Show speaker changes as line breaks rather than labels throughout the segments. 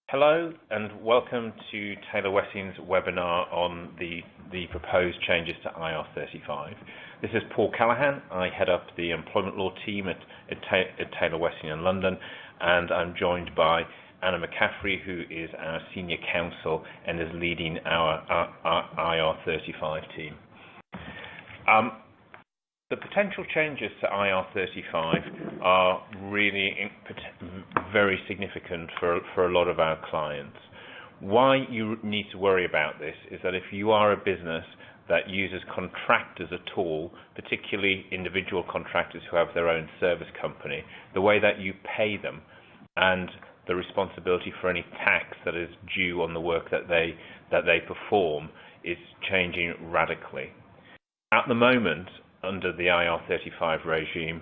Hello and welcome to Taylor Wessing's webinar on the proposed changes to IR35. This is Paul Callahan. I head up the employment law team at Taylor Wessing in London, and I'm joined by Anna McCaffrey, who is our senior counsel and is leading our IR35 team. The potential changes to IR35 are really very significant for a lot of our clients. Why you need to worry about this is that if you are a business that uses contractors at all, particularly individual contractors who have their own service company, the way that you pay them and the responsibility for any tax that is due on the work that they perform is changing radically. At the moment, under the IR35 regime,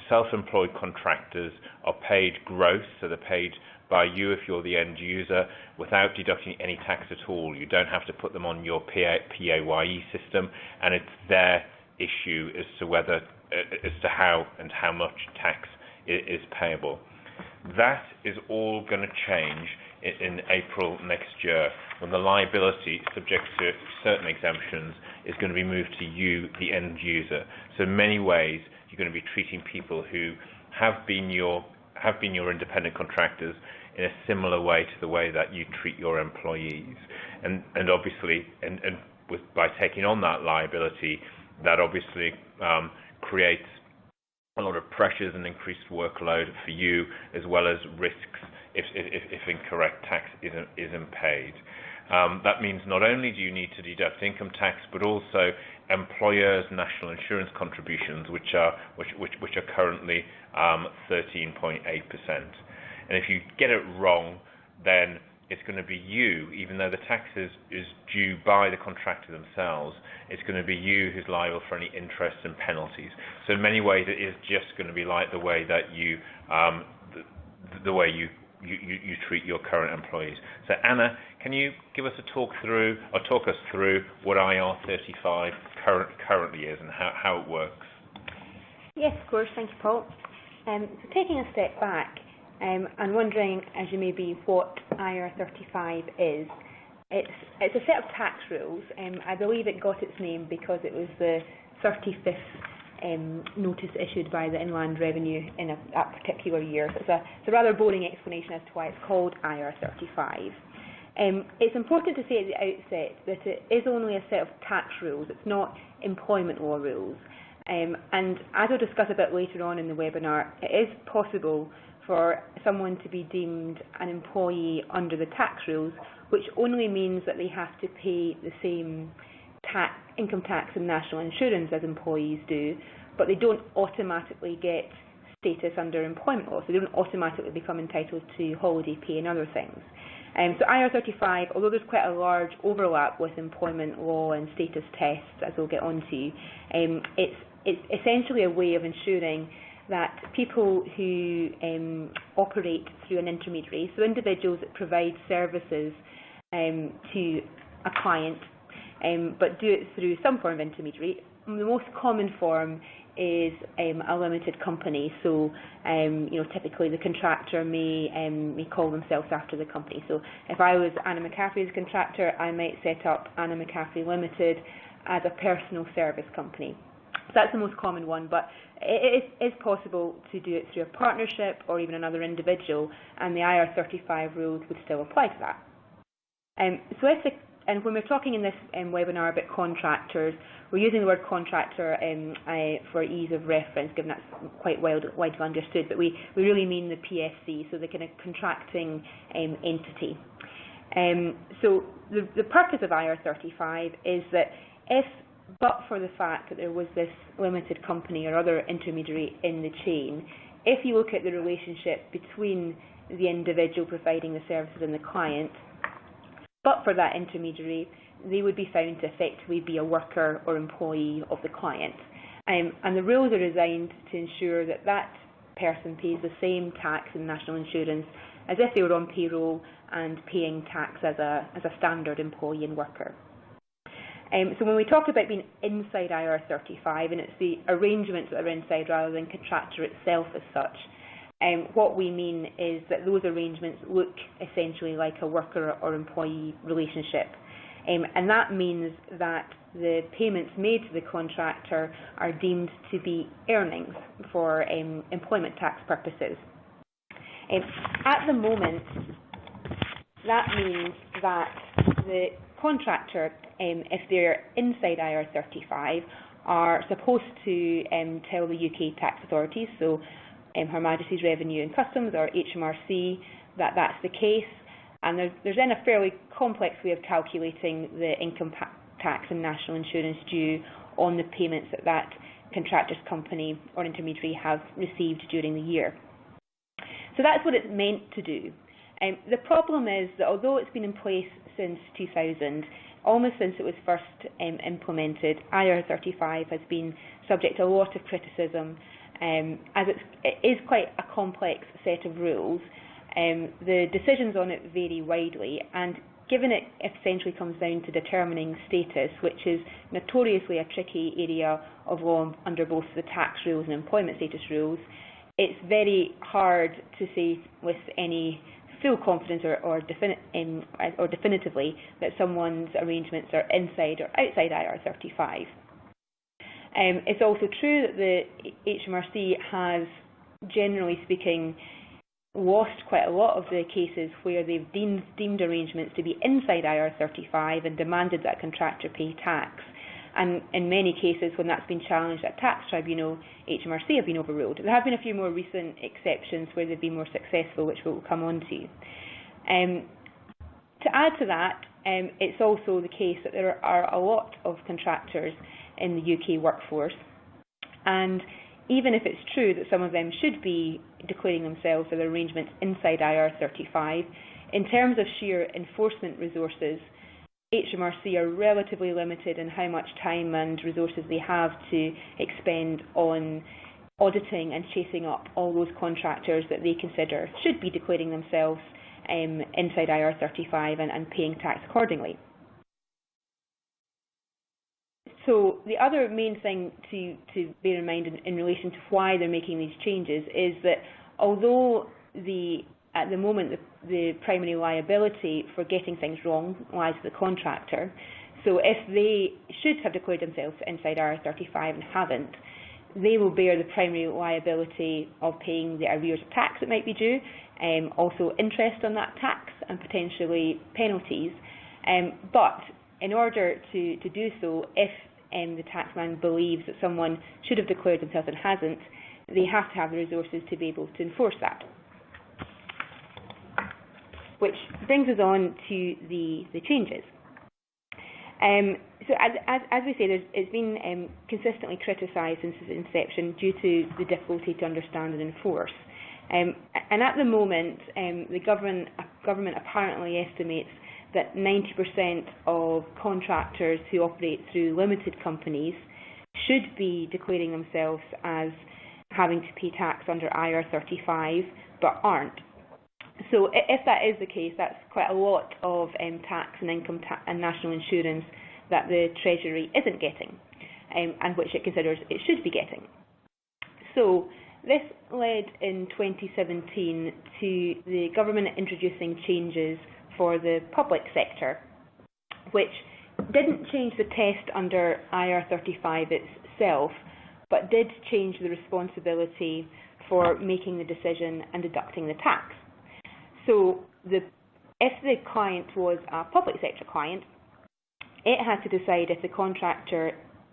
self-employed contractors are paid gross, so they're paid by you if you're the end user without deducting any tax at all. You don't have to put them on your PAYE system, and it's their issue as to how and how much tax is payable. That is all going to change in April next year, when the liability, subject to certain exemptions, is going to be moved to you, the end user. So in many ways, you're going to be treating people who have been your independent contractors in a similar way to the way that you treat your employees. And obviously, by taking on that liability, that obviously creates a lot of pressures and increased workload for you, as well as risks if incorrect tax isn't paid. That means not only do you need to deduct income tax, but also employers' national insurance contributions, which are currently 13.8%. And if you get it wrong, then it's going to be you, even though the tax is due by the contractor themselves, it's going to be you who's liable for any interest and penalties. So in many ways, it is just going to be like the way that you treat your current employees. So Anna, can you give us talk us through what IR35 currently is and how it works?
Yes, of course. Thank you, Paul. So taking a step back, and wondering, as you may be, what IR35 is. It's a set of tax rules. I believe it got its name because it was the 35th notice issued by the Inland Revenue in a particular year. So it's a rather boring explanation as to why it's called IR35. It's important to say at the outset that it is only a set of tax rules. It's not employment law rules. And as I'll discuss a bit later on in the webinar, it is possible for someone to be deemed an employee under the tax rules, which only means that they have to pay the same income tax and national insurance as employees do, but they don't automatically get status under employment law, so they don't automatically become entitled to holiday pay and other things. So IR35, although there's quite a large overlap with employment law and status tests, as we'll get onto, it's essentially a way of ensuring that people who operate through an intermediary, so individuals that provide services to a client, but do it through some form of intermediary. The most common form is a limited company. So, typically the contractor may call themselves after the company. So, if I was Anna McCaffrey as a contractor, I might set up Anna McCaffrey Limited as a personal service company. So that's the most common one, but it is possible to do it through a partnership or even another individual, and the IR35 rules would still apply to that. And when we're talking in this webinar about contractors, we're using the word contractor for ease of reference, given that's quite widely understood, but we really mean the PSC, so the kind of contracting entity. So the purpose of IR35 is that but for the fact that there was this limited company or other intermediary in the chain, if you look at the relationship between the individual providing the services and the client, but for that intermediary, they would be found to effectively be a worker or employee of the client. And the rules are designed to ensure that that person pays the same tax and national insurance as if they were on payroll and paying tax as a standard employee and worker. So when we talk about being inside IR35, and it's the arrangements that are inside rather than contractor itself as such, what we mean is that those arrangements look essentially like a worker or employee relationship. And that means that the payments made to the contractor are deemed to be earnings for employment tax purposes. At the moment, that means that the contractor, if they're inside IR35, are supposed to tell the UK tax authorities, so Her Majesty's Revenue and Customs or HMRC, that that's the case. And there's then a fairly complex way of calculating the income tax and national insurance due on the payments that that contractor's company or intermediary have received during the year. So that's what it's meant to do. The problem is that although it's been in place since 2000, almost since it was first implemented, IR35 has been subject to a lot of criticism, as it is quite a complex set of rules. The decisions on it vary widely, and given it essentially comes down to determining status, which is notoriously a tricky area of law under both the tax rules and employment status rules, it's very hard to say with any full confidence or definitively that someone's arrangements are inside or outside IR35. It's also true that the HMRC has, generally speaking, lost quite a lot of the cases where they've deemed arrangements to be inside IR35 and demanded that contractor pay tax. And in many cases, when that's been challenged at tax tribunal, HMRC have been overruled. There have been a few more recent exceptions where they've been more successful, which we'll come on to. To add to that, it's also the case that there are a lot of contractors in the UK workforce, and even if it's true that some of them should be declaring themselves or their arrangements inside IR35, in terms of sheer enforcement resources, HMRC are relatively limited in how much time and resources they have to expend on auditing and chasing up all those contractors that they consider should be declaring themselves inside IR35 and paying tax accordingly. So the other main thing to bear in mind in relation to why they're making these changes is that although at the moment the primary liability for getting things wrong lies with the contractor, so if they should have declared themselves inside IR35 and haven't, they will bear the primary liability of paying the arrears of tax that might be due, also interest on that tax and potentially penalties. But in order to do so, if the taxman believes that someone should have declared themselves and hasn't, they have to have the resources to be able to enforce that. Which brings us on to the changes. So as we say, it's been consistently criticised since its inception due to the difficulty to understand and enforce. And at the moment, the government apparently estimates that 90% of contractors who operate through limited companies should be declaring themselves as having to pay tax under IR35, but aren't. So if that is the case, that's quite a lot of tax and income tax and national insurance that the Treasury isn't getting, and which it considers it should be getting. So this led in 2017 to the government introducing changes for the public sector, which didn't change the test under IR35 itself, but did change the responsibility for making the decision and deducting the tax. So if the client was a public sector client, it had to decide if the contractor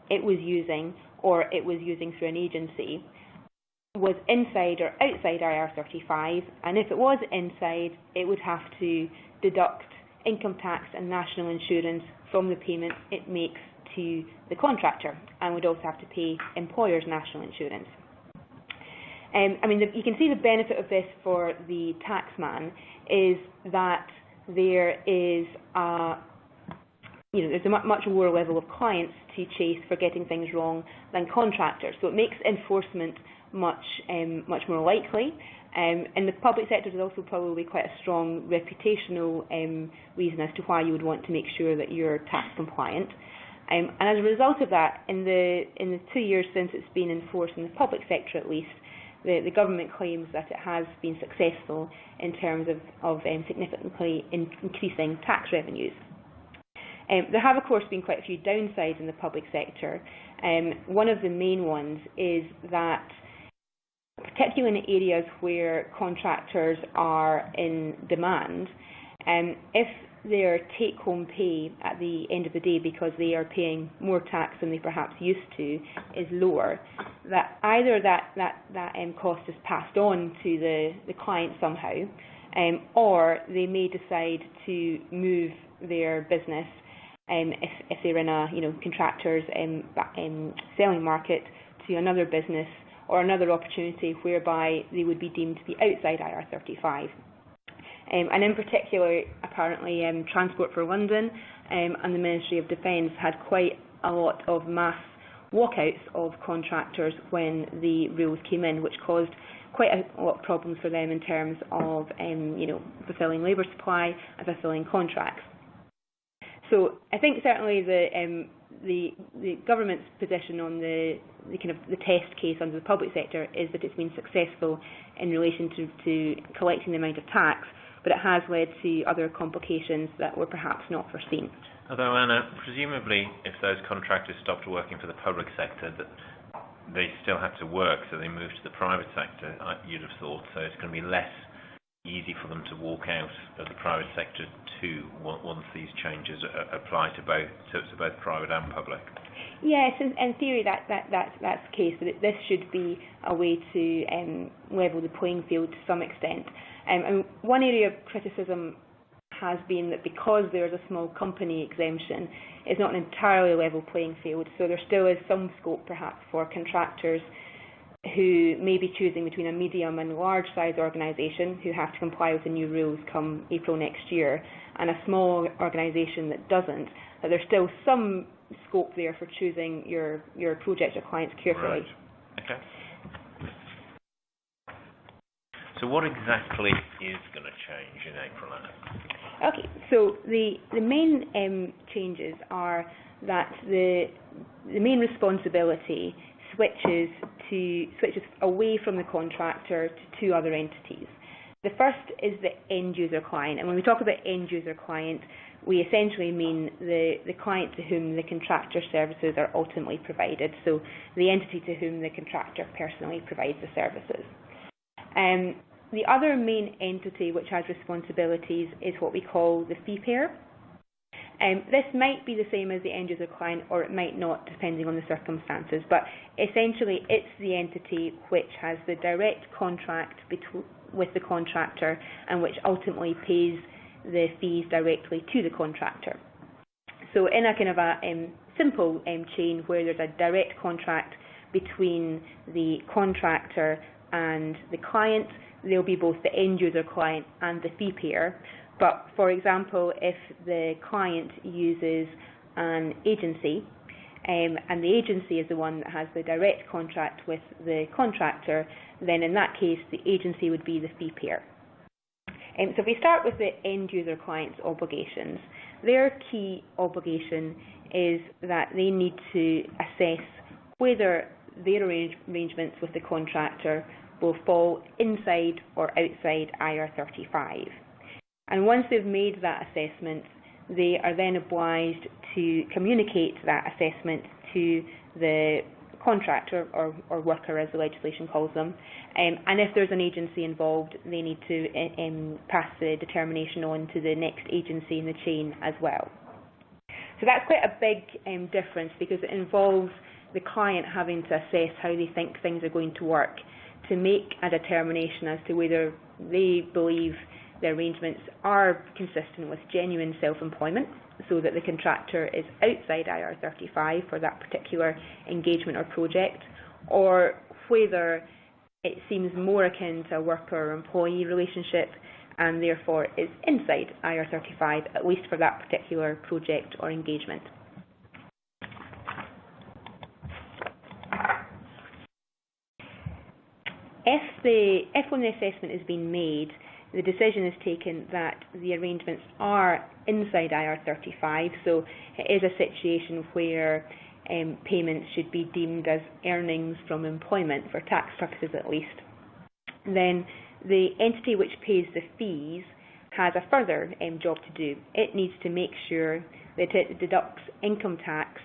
it was using or it was using through an agency was inside or outside IR35, and if it was inside, it would have to deduct income tax and national insurance from the payment it makes to the contractor, and would also have to pay employers' national insurance. You can see the benefit of this for the taxman is that there is there's a much lower level of clients to chase for getting things wrong than contractors. So it makes enforcement much more likely. In the public sector, there's also probably quite a strong reputational reason as to why you would want to make sure that you're tax compliant. And as a result of that, in the 2 years since it's been enforced in the public sector at least, the government claims that it has been successful in terms of significantly increasing tax revenues. There have, of course, been quite a few downsides in the public sector. One of the main ones is that, particularly in areas where contractors are in demand, if their take-home pay at the end of the day, because they are paying more tax than they perhaps used to, is lower, that either that cost is passed on to the client somehow, or they may decide to move their business, if they're in a contractors selling market, to another business or another opportunity whereby they would be deemed to be outside IR35. And in particular, apparently, Transport for London and the Ministry of Defence had quite a lot of mass walkouts of contractors when the rules came in, which caused quite a lot of problems for them in terms of fulfilling labour supply and fulfilling contracts. So I think certainly the government's position on the test case under the public sector is that it's been successful in relation to collecting the amount of tax, but it has led to other complications that were perhaps not foreseen.
Although, Anna, presumably if those contractors stopped working for the public sector, that they still have to work, so they move to the private sector, you'd have thought. So it's going to be less easy for them to walk out of the private sector too, once these changes apply to both private and public.
Yes, in theory that's the case, but this should be a way to level the playing field to some extent. And one area of criticism has been that because there's a small company exemption, it's not an entirely level playing field, so there still is some scope perhaps for contractors who may be choosing between a medium and large size organisation who have to comply with the new rules come April next year, and a small organisation that doesn't, that there's still some scope there for choosing your project or clients carefully.
Right. Okay. So what exactly is going to change in April, Anna?
Okay, so the main changes are that the main responsibility switches away from the contractor to two other entities. The first is the end user client, and when we talk about end user client, we essentially mean the client to whom the contractor services are ultimately provided, so the entity to whom the contractor personally provides the services. The other main entity which has responsibilities is what we call the fee payer. This might be the same as the end user client, or it might not, depending on the circumstances, but essentially it's the entity which has the direct contract with the contractor and which ultimately pays the fees directly to the contractor. So in a kind of a simple chain where there's a direct contract between the contractor and the client, there'll be both the end user client and the fee payer. But for example, if the client uses an agency, and the agency is the one that has the direct contract with the contractor, then in that case the agency would be the fee payer. So if we start with the end user client's obligations, their key obligation is that they need to assess whether their arrangements with the contractor will fall inside or outside IR35. And once they've made that assessment, they are then obliged to communicate that assessment to the contractor or worker, as the legislation calls them. And if there's an agency involved, they need to pass the determination on to the next agency in the chain as well. So that's quite a big difference, because it involves the client having to assess how they think things are going to work to make a determination as to whether they believe the arrangements are consistent with genuine self-employment, so that the contractor is outside IR35 for that particular engagement or project, or whether it seems more akin to a worker or employee relationship and therefore is inside IR35, at least for that particular project or engagement. If when the assessment is being made, the decision is taken that the arrangements are inside IR35, so it is a situation where payments should be deemed as earnings from employment, for tax purposes at least, then the entity which pays the fees has a further job to do. It needs to make sure that it deducts income tax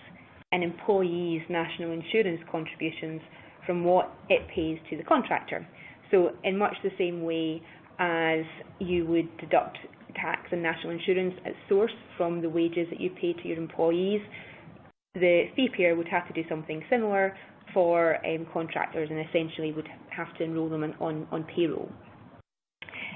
and employees' national insurance contributions from what it pays to the contractor. So in much the same way as you would deduct tax and national insurance at source from the wages that you pay to your employees, the fee payer would have to do something similar for contractors, and essentially would have to enrol them on payroll.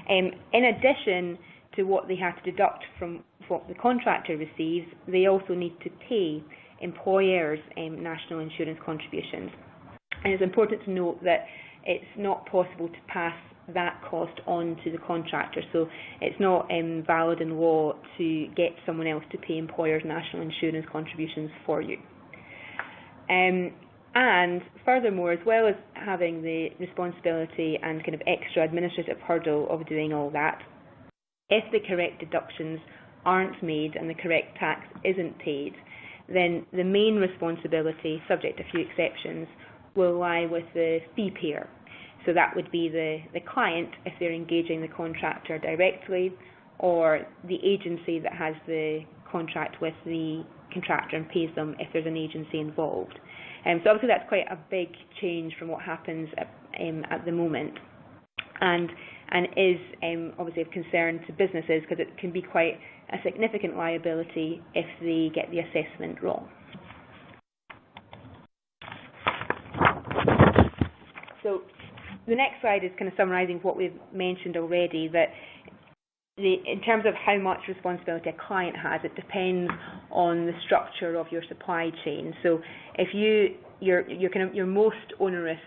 In addition to what they have to deduct from what the contractor receives, they also need to pay employers' national insurance contributions. And it's important to note that it's not possible to pass that cost on to the contractor, so it's not valid in law to get someone else to pay employers' national insurance contributions for you. And furthermore, as well as having the responsibility and kind of extra administrative hurdle of doing all that, if the correct deductions aren't made and the correct tax isn't paid, then the main responsibility, subject to a few exceptions, will lie with the fee payer. So that would be the client if they're engaging the contractor directly, or the agency that has the contract with the contractor and pays them if there's an agency involved. So obviously that's quite a big change from what happens at the moment, and is obviously of concern to businesses because it can be quite a significant liability if they get the assessment wrong. So the next slide is kind of summarising what we've mentioned already, that in terms of how much responsibility a client has, it depends on the structure of your supply chain. So if your most onerous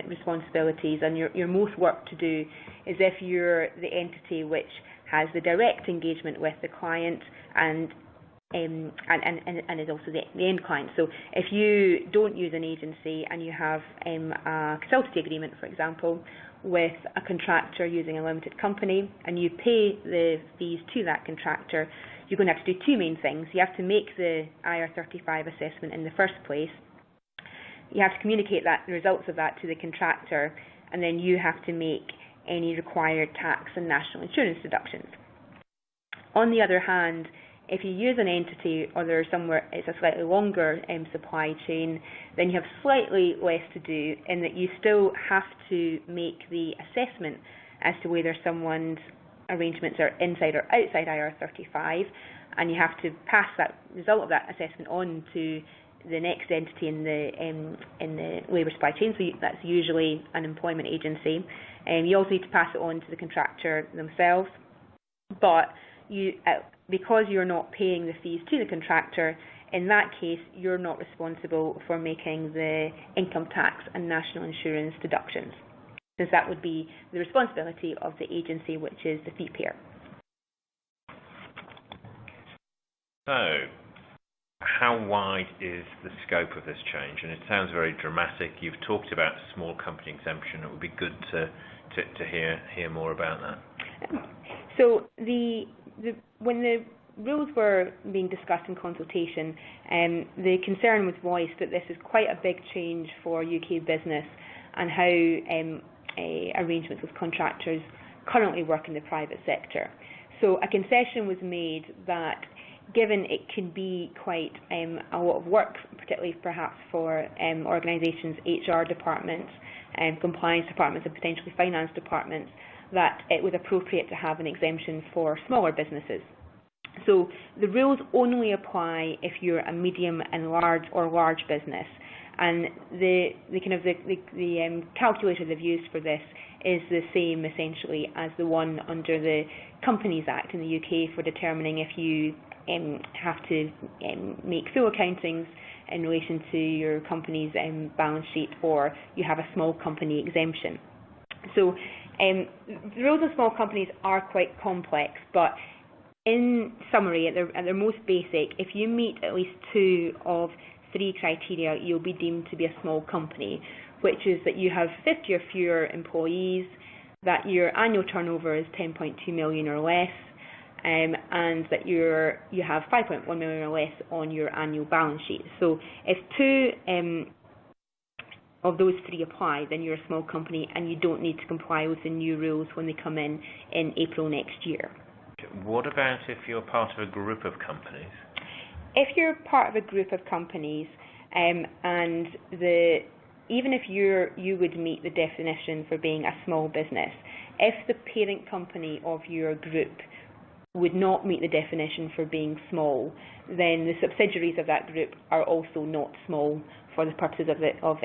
responsibilities and your most work to do is if you're the entity which has the direct engagement with the client and is also the end client. So if you don't use an agency and you have a consultancy agreement, for example, with a contractor using a limited company, and you pay the fees to that contractor, you're going to have to do two main things. You have to make the IR35 assessment in the first place. You have to communicate the results of that to the contractor, and then you have to make any required tax and national insurance deductions. On the other hand, if you use an entity or there's somewhere it's a slightly longer supply chain, then you have slightly less to do in that you still have to make the assessment as to whether someone's arrangements are inside or outside IR35, and you have to pass that result of that assessment on to the next entity in the labour supply chain, so that's usually an employment agency. You also need to pass it on to the contractor themselves, but because you're not paying the fees to the contractor, in that case you're not responsible for making the income tax and national insurance deductions, since that would be the responsibility of the agency, which is the fee payer.
So, how wide is the scope of this change? And it sounds very dramatic. You've talked about small company exemption. It would be good to hear more about that.
So when the rules were being discussed in consultation, the concern was voiced that this is quite a big change for UK business and how arrangements with contractors currently work in the private sector. So a concession was made that given it can be quite a lot of work, particularly perhaps for organisations, HR departments, compliance departments and potentially finance departments, that it was appropriate to have an exemption for smaller businesses. So the rules only apply if you're a medium and large business, and the calculator they've used for this is the same essentially as the one under the Companies Act in the UK for determining if you have to make full accountings in relation to your company's balance sheet, or you have a small company exemption. So the rules of small companies are quite complex, but in summary, at their most basic, if you meet at least 2 of 3 criteria, you'll be deemed to be a small company, which is that you have 50 or fewer employees, that your annual turnover is 10.2 million or less, and that you have 5.1 million or less on your annual balance sheet. So if of those three apply, then you're a small company and you don't need to comply with the new rules when they come in April next year.
What about if you're part of a group of companies?
If you're part of a group of companies, and even if you would meet the definition for being a small business, if the parent company of your group would not meet the definition for being small, then the subsidiaries of that group are also not small for the purposes of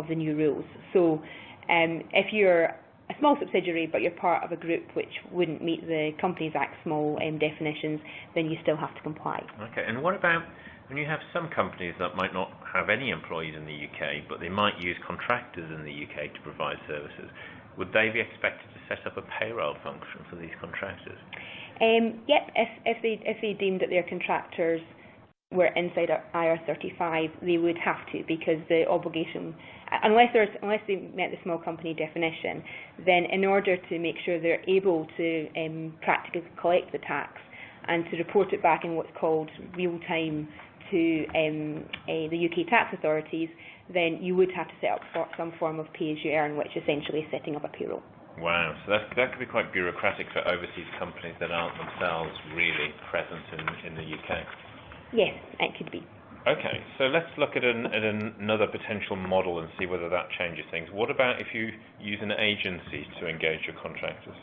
the new rules. So if you're a small subsidiary but you're part of a group which wouldn't meet the Companies Act small definitions, then you still have to comply.
Okay, and what about when you have some companies that might not have any employees in the UK, but they might use contractors in the UK to provide services? Would they be expected to set up a payroll function for these contractors?
Yep, if they deemed that their contractors were inside IR35, they would have to, because the obligation, unless they met the small company definition, then in order to make sure they're able to practically collect the tax and to report it back in what's called real time to the UK tax authorities, then you would have to set up some form of pay-as-you-earn, which essentially is setting up a payroll.
Wow, so that could be quite bureaucratic for overseas companies that aren't themselves really present in the UK.
Yes, it could be.
Okay, so let's look at another potential model and see whether that changes things. What about if you use an agency to engage your contractors?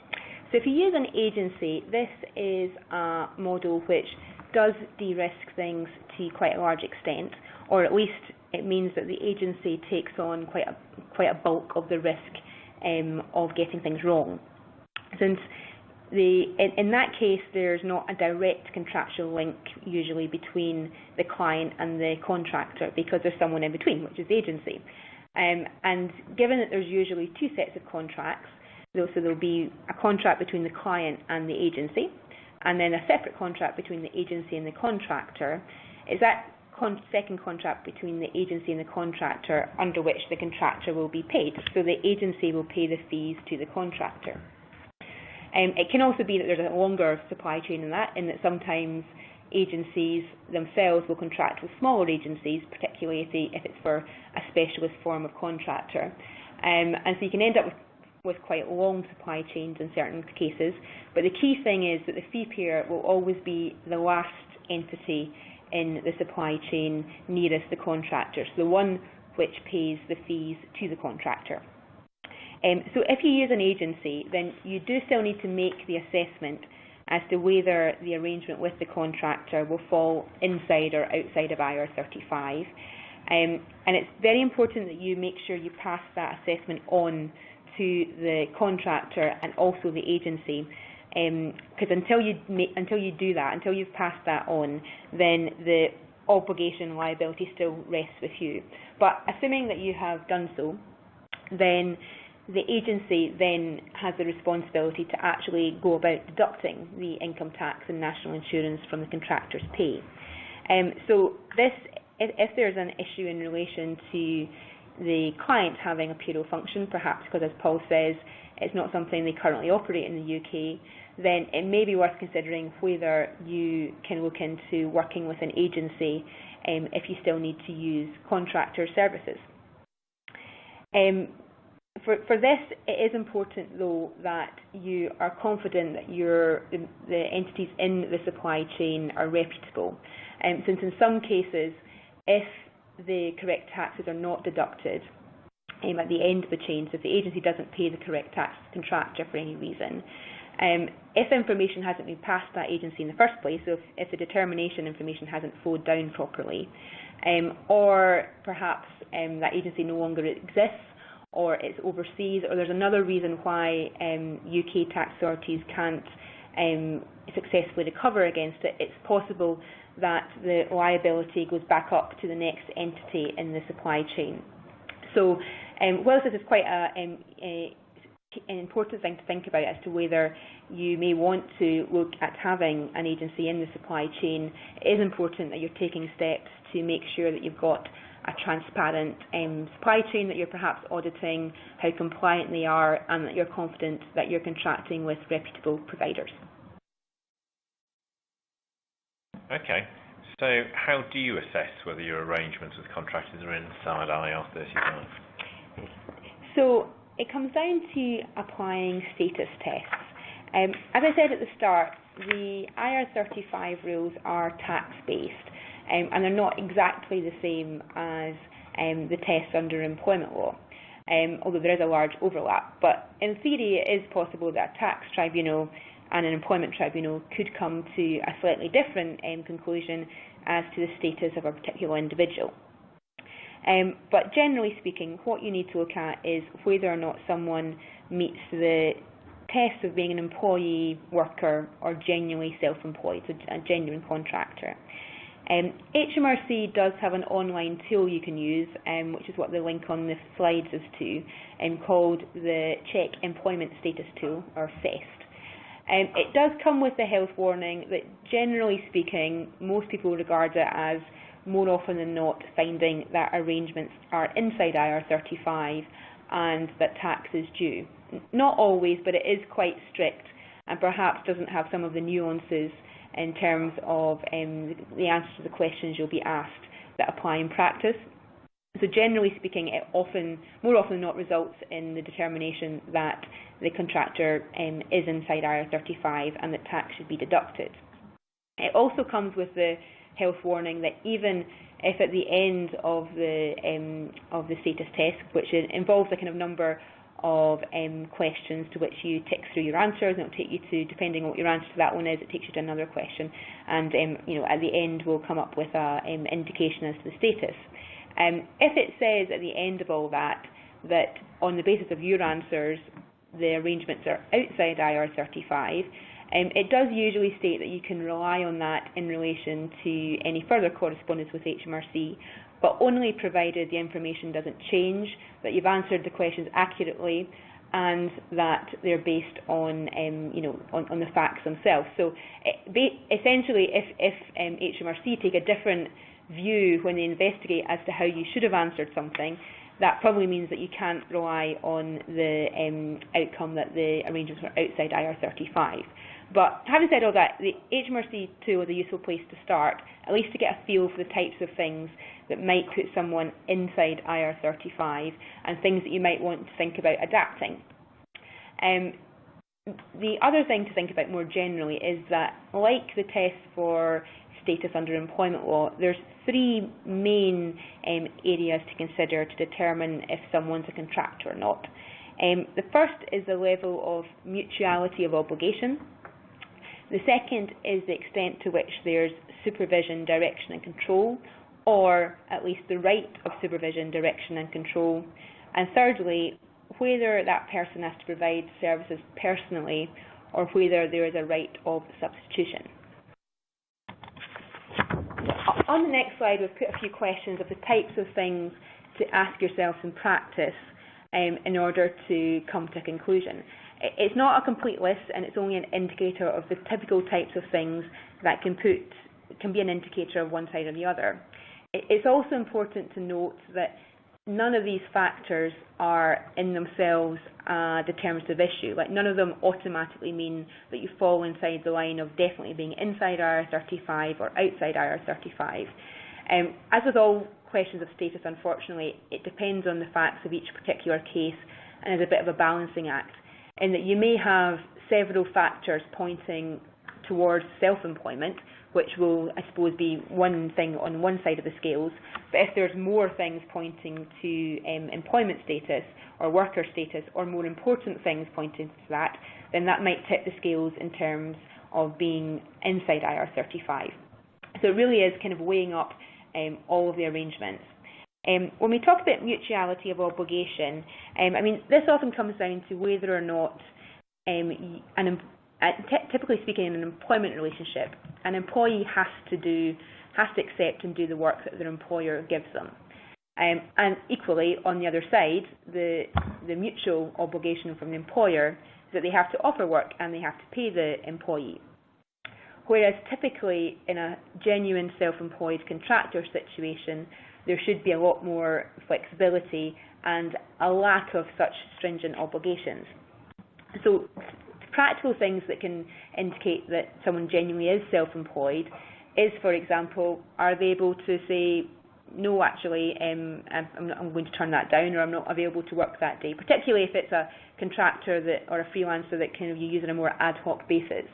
So if you use an agency, this is a model which does de-risk things to quite a large extent, or at least it means that the agency takes on quite a bulk of the risk of getting things wrong. Since in that case, there's not a direct contractual link usually between the client and the contractor, because there's someone in between, which is the agency. And given that there's usually two sets of contracts, so there'll be a contract between the client and the agency, and then a separate contract between the agency and the contractor. Is that second contract between the agency and the contractor under which the contractor will be paid. So the agency will pay the fees to the contractor. It can also be that there's a longer supply chain in that sometimes agencies themselves will contract with smaller agencies, particularly if it's for a specialist form of contractor. And so you can end up with quite long supply chains in certain cases. But the key thing is that the fee payer will always be the last entity in the supply chain nearest the contractor, so the one which pays the fees to the contractor. So if you use an agency, then you do still need to make the assessment as to whether the arrangement with the contractor will fall inside or outside of IR35. And it's very important that you make sure you pass that assessment on to the contractor and also the agency, because until you do that, until you've passed that on, then the obligation and liability still rests with you. But assuming that you have done so, then the agency then has the responsibility to actually go about deducting the income tax and national insurance from the contractor's pay. So if there's an issue in relation to the client having a payroll function, perhaps because, as Paul says, it's not something they currently operate in the UK, then it may be worth considering whether you can look into working with an agency if you still need to use contractor services. For this, it is important, though, that you are confident that the entities in the supply chain are reputable. Since in some cases, if the correct taxes are not deducted at the end of the chain, so if the agency doesn't pay the correct tax to the contractor for any reason, if information hasn't been passed to that agency in the first place, so if the determination information hasn't flowed down properly, or perhaps that agency no longer exists, or it's overseas, or there's another reason why UK tax authorities can't successfully recover against it, it's possible that the liability goes back up to the next entity in the supply chain. So whilst this is quite an important thing to think about as to whether you may want to look at having an agency in the supply chain, it is important that you're taking steps to make sure that you've got a transparent supply chain, that you're perhaps auditing how compliant they are, and that you're confident that you're contracting with reputable providers.
Okay, So how do you assess whether your arrangements with contractors are inside IR35?
So it comes down to applying status tests. As I said at the start, the IR35 rules are tax-based, and they're not exactly the same as the tests under employment law, although there is a large overlap. But in theory, it is possible that a tax tribunal and an employment tribunal could come to a slightly different conclusion as to the status of a particular individual. But generally speaking, what you need to look at is whether or not someone meets the test of being an employee, worker, or genuinely self-employed, so a genuine contractor. HMRC does have an online tool you can use, which is what the link on the slides is to, called the Check Employment Status Tool, or CEST. It does come with the health warning that, generally speaking, most people regard it as more often than not finding that arrangements are inside IR35 and that tax is due. Not always, but it is quite strict and perhaps doesn't have some of the nuances in terms of the answer to the questions you'll be asked that apply in practice. So generally speaking, it more often than not results in the determination that the contractor is inside IR35 and that tax should be deducted. It also comes with the health warning that even if at the end of the status test, which involves a kind of number of questions to which you tick through your answers, and it'll take you to, depending on what your answer to that one is, it takes you to another question, and at the end we'll come up with an indication as to the status. If it says at the end of all that on the basis of your answers the arrangements are outside IR35, it does usually state that you can rely on that in relation to any further correspondence with HMRC, but only provided the information doesn't change, that you've answered the questions accurately, and that they're based on on the facts themselves. So essentially, if HMRC take a different view when they investigate as to how you should have answered something, that probably means that you can't rely on the outcome that the arrangements were outside IR35. But having said all that, the HMRC tool is a useful place to start, at least to get a feel for the types of things that might put someone inside IR35 and things that you might want to think about adapting. The other thing to think about more generally is that, like the test for status under employment law, there's three main areas to consider to determine if someone's a contractor or not. The first is the level of mutuality of obligation. The second is the extent to which there's supervision, direction and control, or at least the right of supervision, direction and control. And thirdly, whether that person has to provide services personally or whether there is a right of substitution. On the next slide, we've put a few questions of the types of things to ask yourself in practice in order to come to a conclusion. It's not a complete list, and it's only an indicator of the typical types of things that can be an indicator of one side or the other. It's also important to note that none of these factors are in themselves a determinative issue. Like, none of them automatically mean that you fall inside the line of definitely being inside IR35 or outside IR35. As with all questions of status, unfortunately, it depends on the facts of each particular case and is a bit of a balancing act, in that you may have several factors pointing towards self-employment, which will, I suppose, be one thing on one side of the scales. But if there's more things pointing to employment status or worker status, or more important things pointing to that, then that might tip the scales in terms of being inside IR35. So it really is kind of weighing up all of the arrangements. When we talk about mutuality of obligation, this often comes down to whether or not, typically speaking, in an employment relationship, an employee has to accept and do the work that their employer gives them. And equally, on the other side, the mutual obligation from the employer is that they have to offer work and they have to pay the employee. Whereas typically in a genuine self-employed contractor situation, there should be a lot more flexibility and a lack of such stringent obligations. So practical things that can indicate that someone genuinely is self-employed is, for example, are they able to say, no, actually, I'm going to turn that down, or I'm not available to work that day, particularly if it's a contractor or a freelancer that kind of you use on a more ad hoc basis.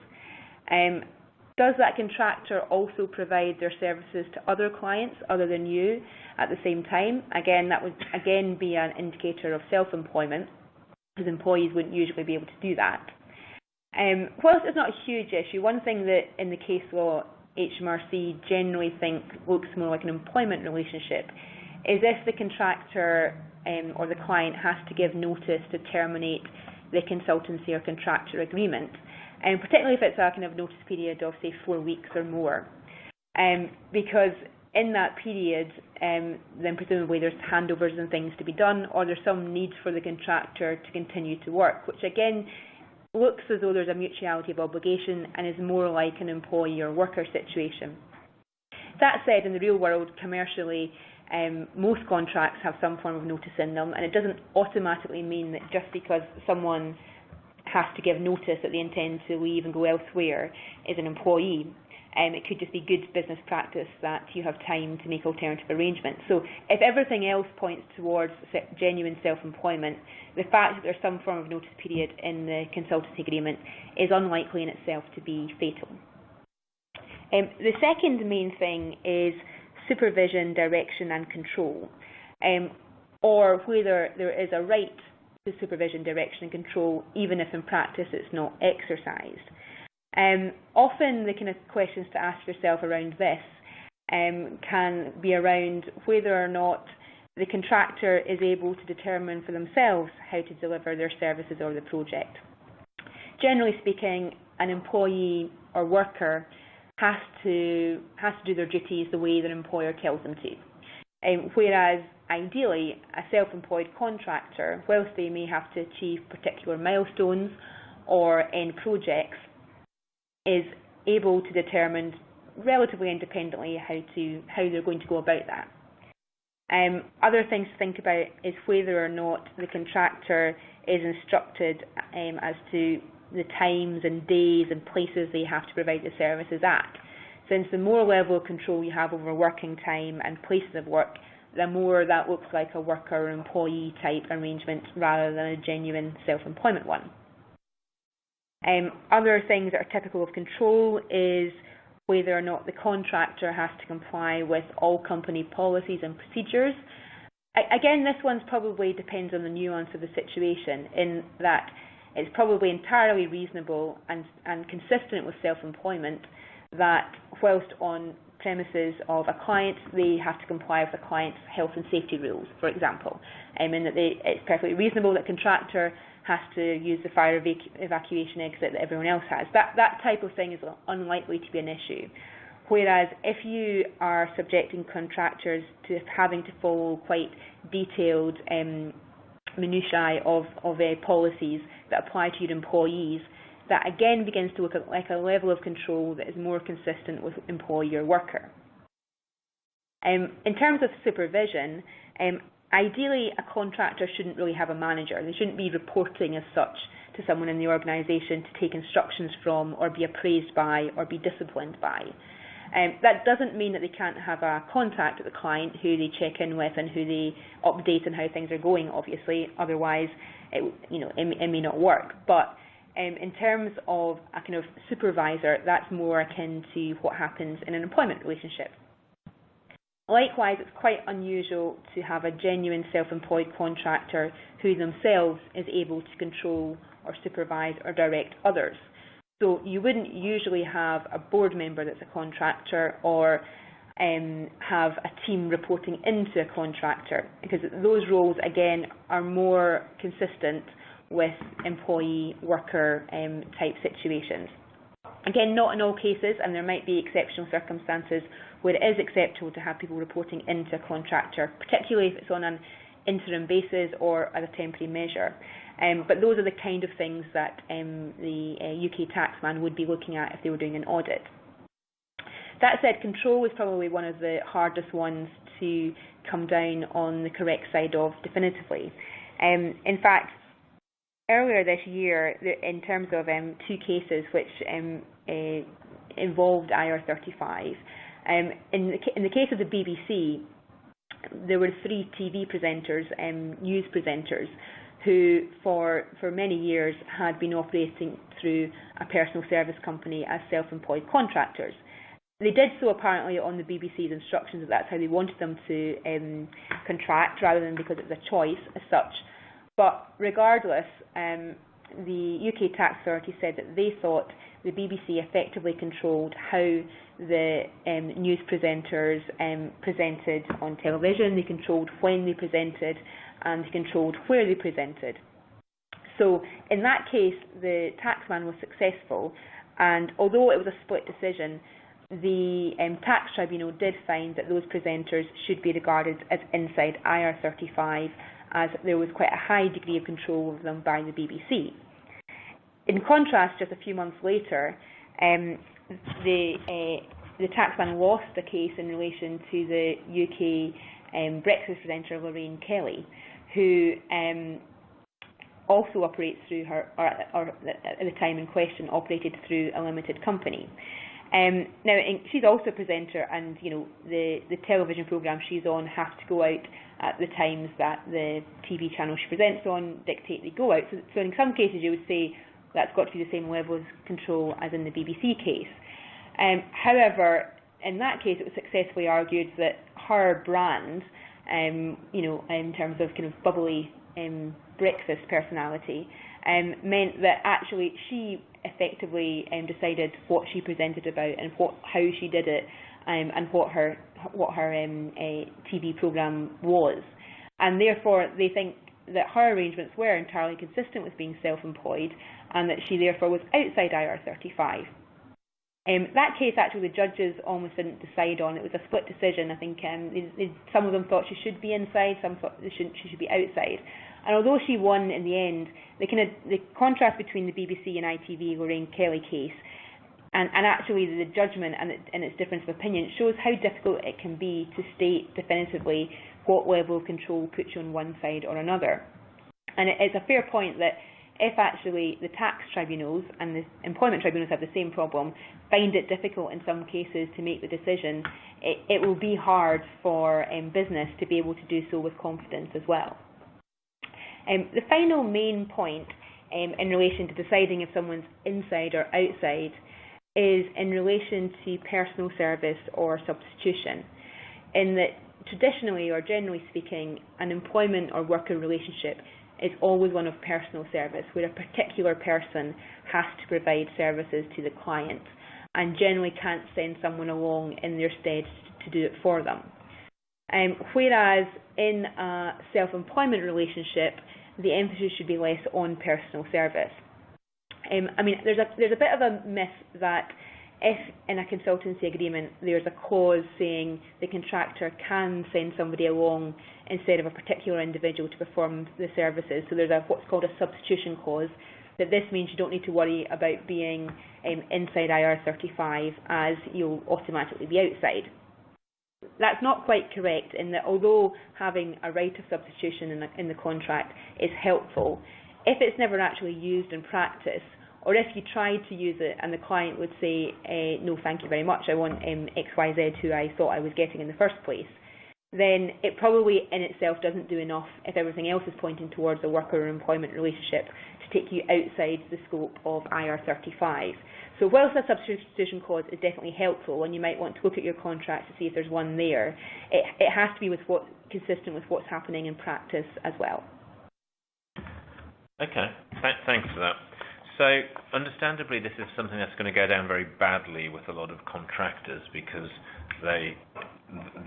Does that contractor also provide their services to other clients other than you at the same time? Again, that would be an indicator of self-employment, because employees wouldn't usually be able to do that. Whilst it's not a huge issue, one thing that in the case law HMRC generally think looks more like an employment relationship is if the contractor or the client has to give notice to terminate the consultancy or contractor agreement, and particularly if it's a kind of notice period of, say, 4 weeks or more, because in that period, then presumably there's handovers and things to be done, or there's some need for the contractor to continue to work, which again looks as though there's a mutuality of obligation and is more like an employee or worker situation. That said, in the real world, commercially, most contracts have some form of notice in them, and it doesn't automatically mean that just because someone has to give notice that they intend to leave and go elsewhere is an employee. It could just be good business practice that you have time to make alternative arrangements. So if everything else points towards genuine self-employment, the fact that there's some form of notice period in the consultancy agreement is unlikely in itself to be fatal. The second main thing is supervision, direction and control, or whether there is a right to supervision, direction and control, even if in practice it's not exercised. Often the kind of questions to ask yourself around this can be around whether or not the contractor is able to determine for themselves how to deliver their services or the project. Generally speaking, an employee or worker has to do their duties the way their employer tells them to. Whereas ideally, a self-employed contractor, whilst they may have to achieve particular milestones or end projects, is able to determine relatively independently how they're going to go about that. Other things to think about is whether or not the contractor is instructed as to the times and days and places they have to provide the services at. Since the more level of control you have over working time and places of work, the more that looks like a worker or employee type arrangement rather than a genuine self-employment one. Other things that are typical of control is whether or not the contractor has to comply with all company policies and procedures. Again, this one probably depends on the nuance of the situation, in that it's probably entirely reasonable and consistent with self-employment that whilst on premises of a client, they have to comply with the client's health and safety rules, for example, and that it's perfectly reasonable that contractor has to use the fire evacuation exit that everyone else has. That type of thing is unlikely to be an issue. Whereas if you are subjecting contractors to having to follow quite detailed minutiae of policies that apply to your employees, that again begins to look like a level of control that is more consistent with employee or worker. In terms of supervision, ideally a contractor shouldn't really have a manager. They shouldn't be reporting as such to someone in the organisation to take instructions from or be appraised by or be disciplined by. That doesn't mean that they can't have a contact with the client who they check in with and who they update on how things are going, obviously, otherwise it may not work. But in terms of a kind of supervisor, that's more akin to what happens in an employment relationship. Likewise, it's quite unusual to have a genuine self-employed contractor who themselves is able to control or supervise or direct others. So you wouldn't usually have a board member that's a contractor or have a team reporting into a contractor, because those roles, again, are more consistent with employee-worker type situations. Again, not in all cases, and there might be exceptional circumstances where it is acceptable to have people reporting into a contractor, particularly if it's on an interim basis or as a temporary measure. But those are the kind of things that the UK taxman would be looking at if they were doing an audit. That said, control is probably one of the hardest ones to come down on the correct side of definitively. In fact, earlier this year, in terms of two cases which involved IR35. In the case of the BBC, there were 3 TV presenters, news presenters, who for many years had been operating through a personal service company as self-employed contractors. They did so apparently on the BBC's instructions, that that's how they wanted them to contract, rather than because it was a choice as such. But regardless, the UK Tax Authority said that they thought the BBC effectively controlled how the news presenters presented on television. They controlled when they presented, and they controlled where they presented. So in that case, the taxman was successful, and although it was a split decision, the tax tribunal did find that those presenters should be regarded as inside IR35, as there was quite a high degree of control of them by the BBC. In contrast, just a few months later, the taxman lost a case in relation to the UK breakfast presenter Lorraine Kelly, who also operates through her, or at the time in question, operated through a limited company. Now, she's also a presenter, and the television programme she's on has to go out at the times that the TV channel she presents on dictate they go out. So in some cases you would say that's got to be the same level of control as in the BBC case. However, in that case it was successfully argued that her brand, in terms of kind of bubbly breakfast personality, meant that actually she effectively decided what she presented about and how she did it, and what her TV programme was, and therefore they think that her arrangements were entirely consistent with being self-employed, and that she therefore was outside IR35. That case, actually, the judges almost didn't decide on. It was a split decision. I think some of them thought she should be inside, some thought she should be outside. And although she won in the end, the contrast between the BBC and ITV Lorraine Kelly case, and actually the judgment and its difference of opinion, shows how difficult it can be to state definitively what level of control puts you on one side or another. And it's a fair point that if actually the tax tribunals and the employment tribunals have the same problem, find it difficult in some cases to make the decision, it will be hard for business to be able to do so with confidence as well. The final main point in relation to deciding if someone's inside or outside is in relation to personal service or substitution, in that traditionally or generally speaking, an employment or worker relationship is always one of personal service, where a particular person has to provide services to the client and generally can't send someone along in their stead to do it for them. Whereas in a self-employment relationship, the emphasis should be less on personal service. There's a bit of a myth that if in a consultancy agreement there's a clause saying the contractor can send somebody along instead of a particular individual to perform the services, so there's what's called a substitution clause, that this means you don't need to worry about being inside IR35, as you'll automatically be outside. That's not quite correct, in that although having a right of substitution in the contract is helpful, if it's never actually used in practice, or if you tried to use it and the client would say, no thank you very much, I want XYZ who I thought I was getting in the first place, then it probably in itself doesn't do enough if everything else is pointing towards a worker or employment relationship to take you outside the scope of IR35. So whilst a substitution clause is definitely helpful and you might want to look at your contract to see if there's one there, it has to be consistent with what's happening in practice as well.
Okay, thanks for that. So understandably this is something that's going to go down very badly with a lot of contractors, because they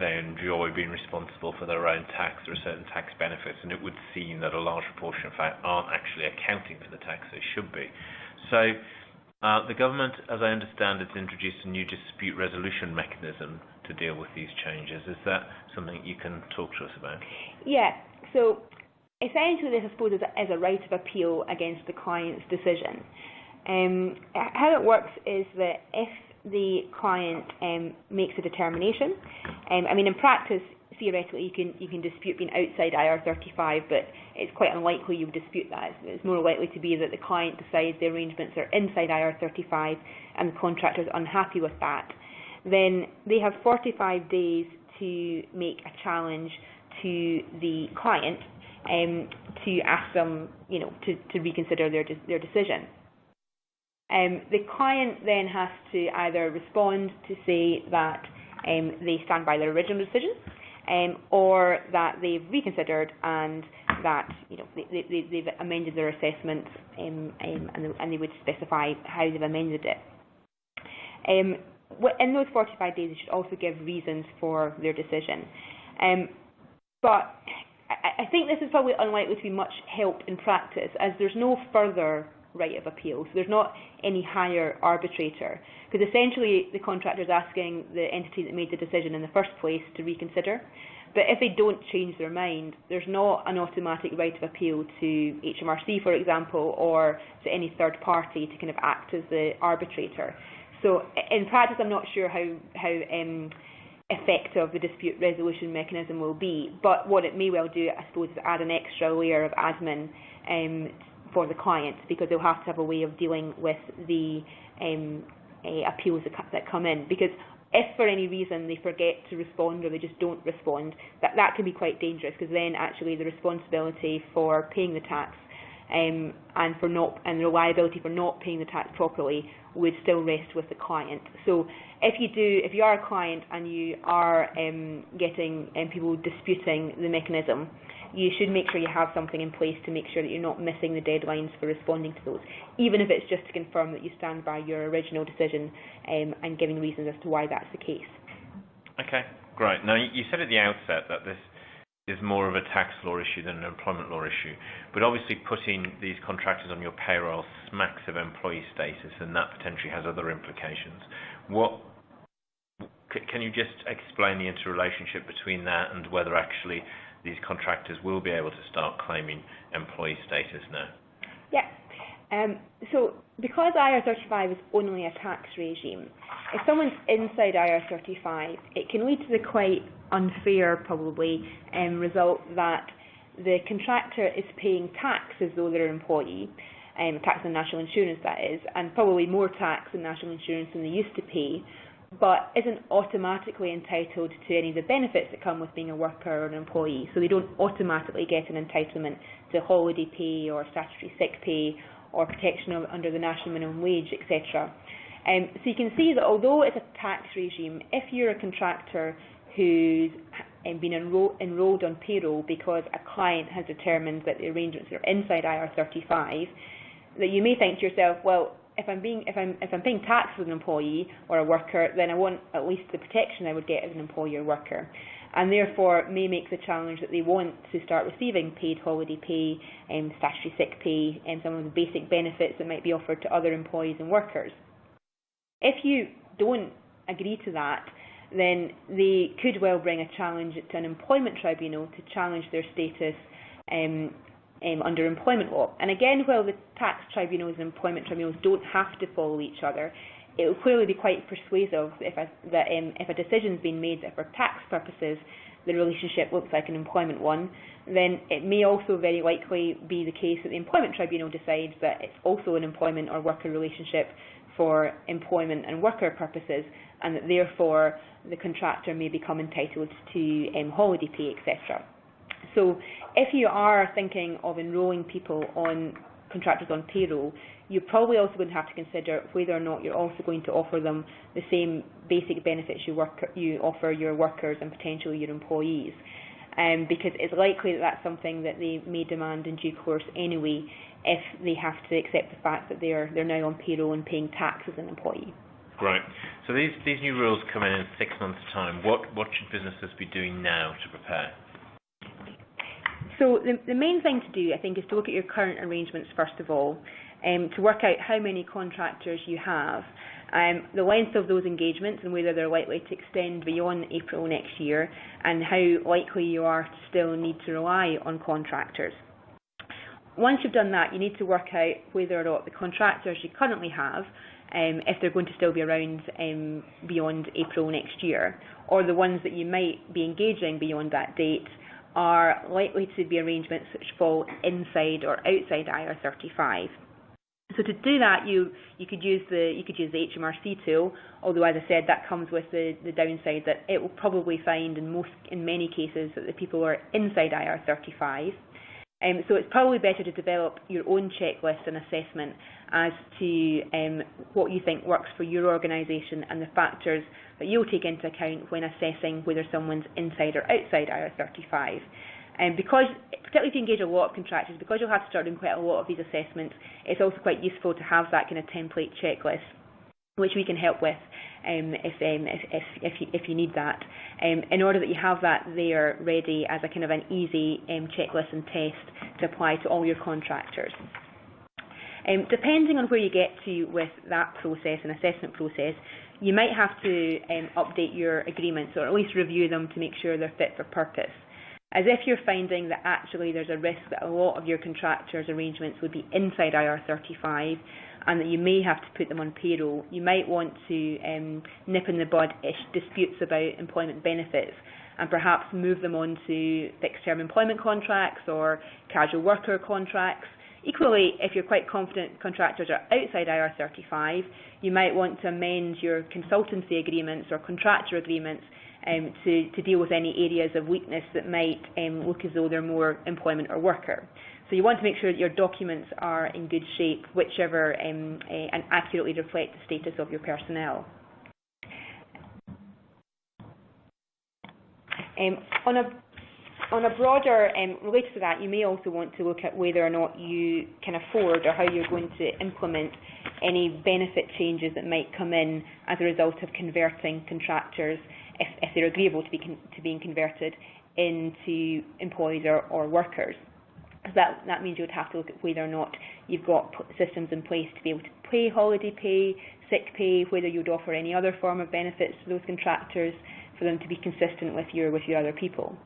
enjoy being responsible for their own tax. There are certain tax benefits, and it would seem that a large proportion, in fact, aren't actually accounting for the tax they should be. So the government, as I understand it, introduced a new dispute resolution mechanism to deal with these changes. Is that something you can talk to us about? Yeah.
So essentially this, I suppose, is a right of appeal against the client's decision. How it works is that if the client makes a determination, in practice, theoretically you can dispute being outside IR35, but it's quite unlikely you would dispute that. It's more likely to be that the client decides the arrangements are inside IR35 and the contractor is unhappy with that. Then they have 45 days to make a challenge to the client to ask them, to reconsider their decision. The client then has to either respond to say that they stand by their original decision, or that they've reconsidered and that they've amended their assessment, and they would specify how they've amended it. In those 45 days, they should also give reasons for their decision. But I think this is probably unlikely to be much help in practice, as there's no further right of appeal, so there's not any higher arbitrator, because essentially the contractor is asking the entity that made the decision in the first place to reconsider. But if they don't change their mind, there's not an automatic right of appeal to HMRC, for example, or to any third party to kind of act as the arbitrator. So in practice, I'm not sure how effective the dispute resolution mechanism will be, but what it may well do, I suppose, is add an extra layer of admin for the client, because they'll have to have a way of dealing with the appeals that come in. Because if for any reason they forget to respond or they just don't respond, that can be quite dangerous, because then actually the responsibility for paying the tax and the liability for not paying the tax properly would still rest with the client. So if you are a client and you are getting people disputing the mechanism, you should make sure you have something in place to make sure that you're not missing the deadlines for responding to those, even if it's just to confirm that you stand by your original decision and giving reasons as to why that's the case.
Okay, great. Now, you said at the outset that this is more of a tax law issue than an employment law issue, but obviously putting these contractors on your payroll smacks of employee status, and that potentially has other implications. Can you just explain the interrelationship between that and whether actually these contractors will be able to start claiming employee status now?
Yeah. So because IR35 is only a tax regime, if someone's inside IR35, it can lead to the quite unfair, probably, result that the contractor is paying tax as though they're an employee, tax and national insurance that is, and probably more tax and national insurance than they used to pay, but isn't automatically entitled to any of the benefits that come with being a worker or an employee. So they don't automatically get an entitlement to holiday pay or statutory sick pay or protection under the national minimum wage, etc. So you can see that although it's a tax regime, if you're a contractor who's been enrolled on payroll because a client has determined that the arrangements are inside IR35, that you may think to yourself, well, if I'm paying tax as an employee or a worker, then I want at least the protection I would get as an employee or worker, and therefore may make the challenge that they want to start receiving paid holiday pay, statutory sick pay, and some of the basic benefits that might be offered to other employees and workers. If you don't agree to that, then they could well bring a challenge to an employment tribunal to challenge their status under employment law. And again, while the tax tribunals and employment tribunals don't have to follow each other, it will clearly be quite persuasive if a decision's been made that for tax purposes the relationship looks like an employment one, then it may also very likely be the case that the employment tribunal decides that it's also an employment or worker relationship for employment and worker purposes, and that therefore the contractor may become entitled to holiday pay, etc. So if you are thinking of enrolling contractors on payroll, you're probably also going to have to consider whether or not you're also going to offer them the same basic benefits you offer your workers and potentially your employees, because it's likely that that's something that they may demand in due course anyway if they have to accept the fact that they're now on payroll and paying tax as an employee.
Right. So these new rules come in 6 months' time. What should businesses be doing now to prepare?
So the main thing to do, I think, is to look at your current arrangements first of all, to work out how many contractors you have, the length of those engagements and whether they're likely to extend beyond April next year, and how likely you are to still need to rely on contractors. once you've done that, you need to work out whether or not the contractors you currently have, if they're going to still be around beyond April next year, or the ones that you might be engaging beyond that date are likely to be arrangements which fall inside or outside IR35. So to do that, you could use the HMRC tool, although as I said, that comes with the downside that it will probably find in many cases that the people are inside IR35. So it's probably better to develop your own checklist and assessment as to what you think works for your organisation and the factors that you'll take into account when assessing whether someone's inside or outside IR35. Because, particularly if you engage a lot of contractors, because you'll have to start doing quite a lot of these assessments, it's also quite useful to have that kind of template checklist, which we can help with if you need that, in order that you have that there ready as a kind of an easy checklist and test to apply to all your contractors. Depending on where you get to with that process and assessment process, you might have to update your agreements, or at least review them to make sure they're fit for purpose. As if you're finding that actually there's a risk that a lot of your contractors' arrangements would be inside IR35 and that you may have to put them on payroll, you might want to nip in the bud disputes about employment benefits and perhaps move them on to fixed-term employment contracts or casual worker contracts. Equally, if you're quite confident contractors are outside IR35, you might want to amend your consultancy agreements or contractor agreements to deal with any areas of weakness that might look as though they're more employment or worker. So you want to make sure that your documents are in good shape, whichever, and accurately reflect the status of your personnel. On a broader, related to that, you may also want to look at whether or not you can afford or how you're going to implement any benefit changes that might come in as a result of converting contractors, if they're agreeable to being converted, into employees or workers. So that means you would have to look at whether or not you've got systems in place to be able to pay holiday pay, sick pay, whether you would offer any other form of benefits to those contractors for them to be consistent with your other people.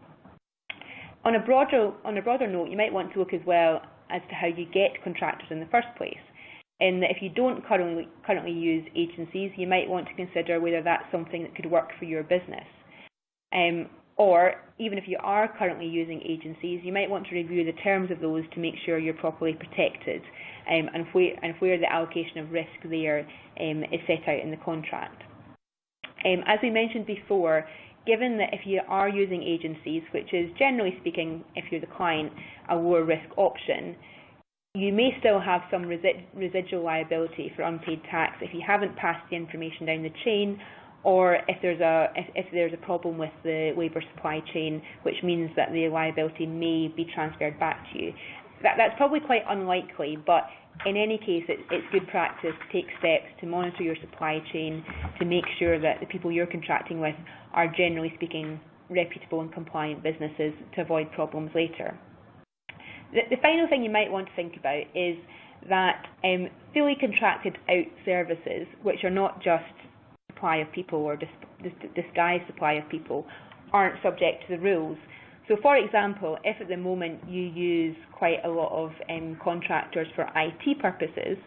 On a broader note, you might want to look as well as to how you get contractors in the first place. In that if you don't currently use agencies, you might want to consider whether that's something that could work for your business. Or even if you are currently using agencies, you might want to review the terms of those to make sure you're properly protected and where the allocation of risk there is set out in the contract. As we mentioned before, given that if you are using agencies, which is generally speaking, if you're the client, a lower risk option, you may still have some residual liability for unpaid tax if you haven't passed the information down the chain, or if there's a problem with the labour supply chain, which means that the liability may be transferred back to you. That's probably quite unlikely, but in any case, it's good practice to take steps to monitor your supply chain to make sure that the people you're contracting with are, generally speaking, reputable and compliant businesses to avoid problems later. The final thing you might want to think about is that fully contracted out services, which are not just supply of people or disguised supply of people, aren't subject to the rules. So, for example, if at the moment you use quite a lot of contractors for IT purposes,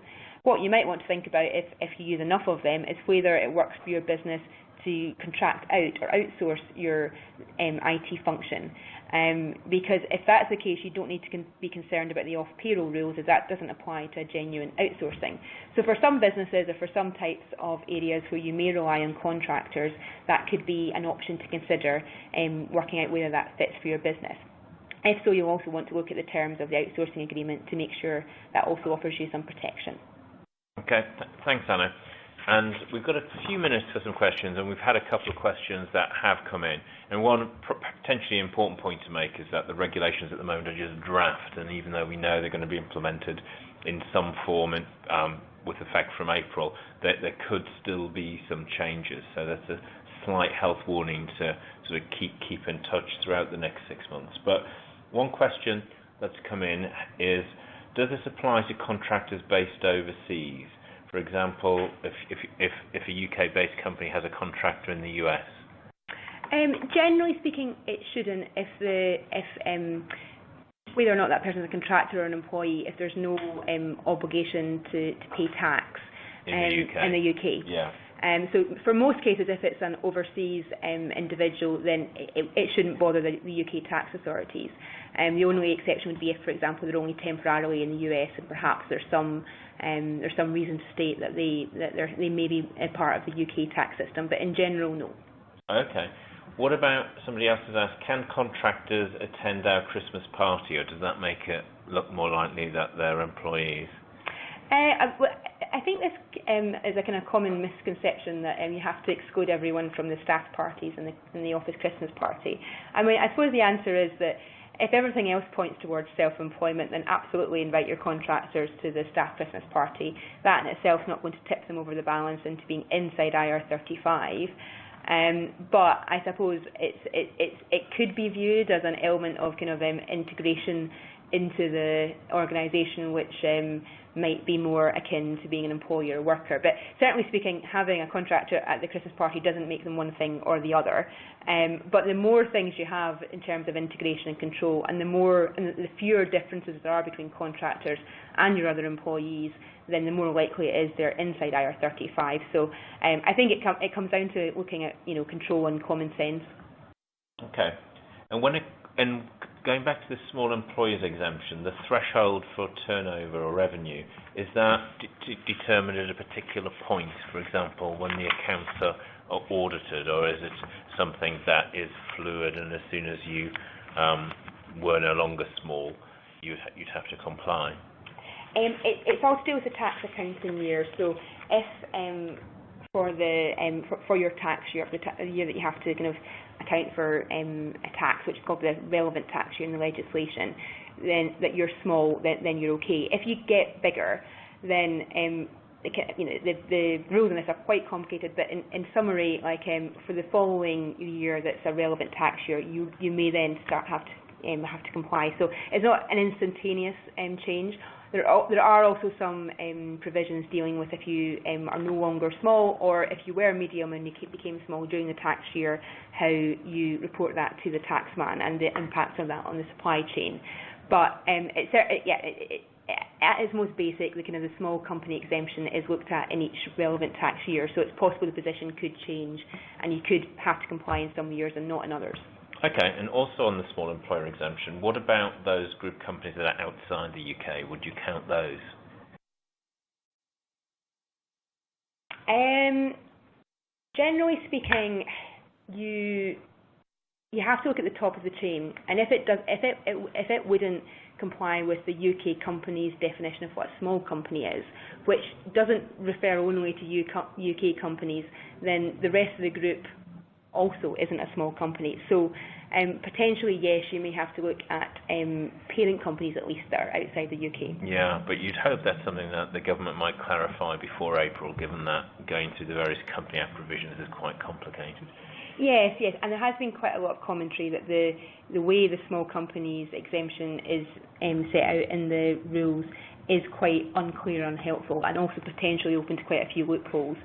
what you might want to think about if you use enough of them is whether it works for your business to contract out or outsource your IT function. Because if that's the case, you don't need to be concerned about the off-payroll rules, as that doesn't apply to a genuine outsourcing. So for some businesses or for some types of areas where you may rely on contractors, that could be an option to consider, working out whether that fits for your business. If so, you'll also want to look at the terms of the outsourcing agreement to make sure that also offers you some protection.
Okay, thanks, Anna. And we've got a few minutes for some questions, and we've had a couple of questions that have come in. And one potentially important point to make is that the regulations at the moment are just draft, and even though we know they're going to be implemented in some form with effect from April, there could still be some changes. So that's a slight health warning to sort of keep in touch throughout the next 6 months. But one question that's come in is, does this apply to contractors based overseas? For example, if a UK-based company has a contractor in the US?
whether or not that person is a contractor or an employee, if there's no obligation to pay tax
in
the UK.
Yeah.
So for most cases, if it's an overseas individual, then it shouldn't bother the UK tax authorities. The only exception would be if, for example, they're only temporarily in the US and perhaps there's some reason to state that they may be a part of the UK tax system, but in general, no.
Okay. What about, somebody else has asked, can contractors attend our Christmas party, or does that make it look more likely that they're employees?
I think this is a kind of common misconception that you have to exclude everyone from the staff parties and the office Christmas party. I mean, I suppose the answer is that if everything else points towards self-employment, then absolutely invite your contractors to the staff Christmas party. That in itself is not going to tip them over the balance into being inside IR35. But I suppose it could be viewed as an element of kind of integration into the organisation, which might be more akin to being an employee or worker. But certainly speaking, having a contractor at the Christmas party doesn't make them one thing or the other. But the more things you have in terms of integration and control, and the fewer differences there are between contractors and your other employees, then the more likely it is they're inside IR35. So I think it comes down to looking at control and common sense.
Okay, and going back to the small employers exemption, the threshold for turnover or revenue, is that determined at a particular point? For example, when the accounts are audited, or is it something that is fluid, and as soon as you were no longer small, you'd have to comply?
It's all to do with the tax accounting year. So if for your tax year, the year that you have to kind of account for a tax, which is called the relevant tax year in the legislation, then that you're small, then you're okay. If you get bigger, then the rules on this are quite complicated. But in summary, like for the following year that's a relevant tax year, you may then have to comply. So it's not an instantaneous change. There are also some provisions dealing with if you are no longer small, or if you were medium and you became small during the tax year, how you report that to the taxman and the impact of that on the supply chain. But at its most basic, the small company exemption is looked at in each relevant tax year. So it's possible the position could change, and you could have to comply in some years and not in others.
Okay, and also on the small employer exemption, what about those group companies that are outside the UK? Would you count those?
Generally speaking, you have to look at the top of the chain, and if it wouldn't comply with the UK company's definition of what a small company is, which doesn't refer only to UK companies, then the rest of the group also isn't a small company. So potentially, yes, you may have to look at parent companies at least that are outside the UK. Yeah,
but you'd hope that's something that the government might clarify before April, given that going through the various Company Act provisions is quite complicated.
Yes, and there has been quite a lot of commentary that the way the small companies exemption is set out in the rules is quite unclear and unhelpful, and also potentially open to quite a few loopholes.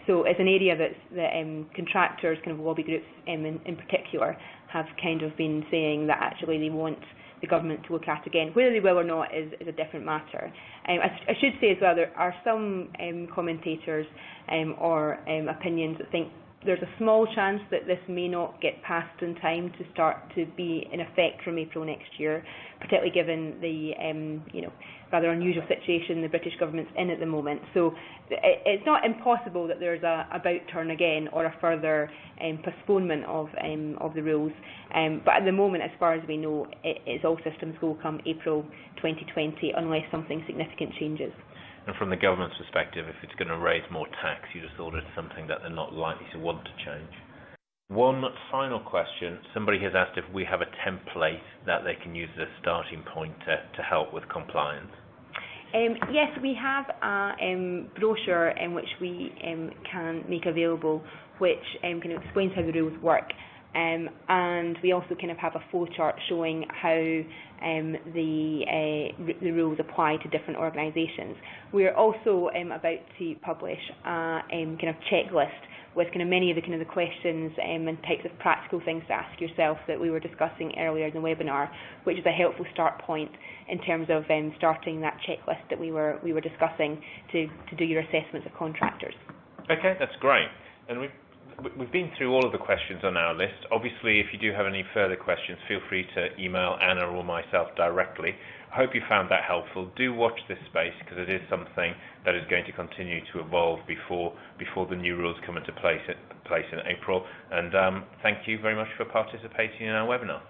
So it's an area that contractors, kind of lobby groups in particular, have kind of been saying that actually they want the government to look at again. Whether they will or not is a different matter. I should say as well, there are some commentators or opinions that think there's a small chance that this may not get passed in time to start to be in effect from April next year, particularly given the rather unusual situation the British government's in at the moment. So it's not impossible that there's a about turn again or a further postponement of the rules. But at the moment, as far as we know, it's all systems go come April 2020 unless something significant changes.
And from the government's perspective, if it's going to raise more tax, you just thought it's something that they're not likely to want to change. One final question. Somebody has asked if we have a template that they can use as a starting point to help with compliance.
Yes, we have a brochure in which we can make available, which kind of explains how the rules work. And we also kind of have a flow chart showing how the rules apply to different organisations. We're also about to publish a kind of checklist with kind of many of the questions and types of practical things to ask yourself that we were discussing earlier in the webinar, which is a helpful start point in terms of starting that checklist that we were discussing to do your assessments of contractors.
Okay, that's great. And we've been through all of the questions on our list. Obviously, if you do have any further questions, feel free to email Anna or myself directly. I hope you found that helpful. Do watch this space because it is something that is going to continue to evolve before the new rules come into place in April. And thank you very much for participating in our webinar.